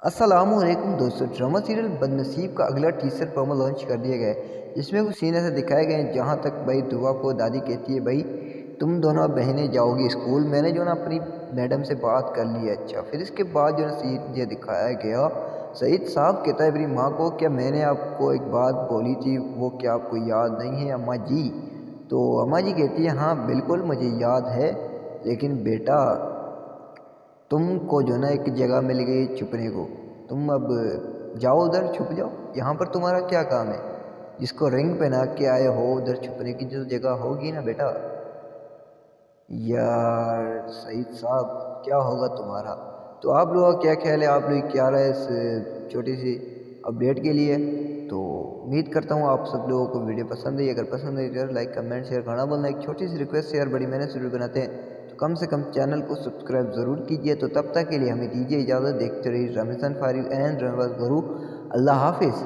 अस्सलाम वालेकुम दोस्तों। ड्रामा सीरियल बदनसीब का अगला टीजर प्रोमो लॉन्च कर दिया गया है, जिसमें कुछ सीन ऐसे दिखाए गए हैं जहां तक भाई दुआ को दादी कहती है भाई तुम दोनों अब बहनें जाओगी स्कूल, मैंने जो ना अपनी मैडम से बात कर ली है। अच्छा, फिर इसके बाद जो ना सीन ये दिखाया गया, सईद साहब कहता है अपनी माँ को, क्या मैंने आपको एक बात बोली थी वो क्या आपको याद नहीं है अम्मा जी? तो अम्मा जी कहती है हाँ बिल्कुल मुझे याद है, लेकिन बेटा तुमको जो ना एक जगह मिल गई छुपने को, तुम अब जाओ उधर छुप जाओ, यहाँ पर तुम्हारा क्या काम है? जिसको रिंग पहना के आए हो उधर छुपने की जो जगह होगी ना बेटा। यार सईद साहब क्या होगा तुम्हारा? तो आप लोगों का क्या ख्याल है, आप लोग क्या रहा है इस छोटी सी अपडेट के लिए? तो उम्मीद करता हूँ आप सब लोगों को वीडियो पसंद है। अगर पसंद है तो लाइक कमेंट शेयर करना बोलना। एक छोटी सी रिक्वेस्ट है यार, बड़ी मेहनत से वीडियो बनाते हैं तो कम से कम चैनल को सब्सक्राइब ज़रूर कीजिए। तो तब तक के लिए हमें दीजिए इजाज़त। देखते रहिए रमज़ान फारिग एंड रमज़ान गुरु। अल्लाह हाफिज़।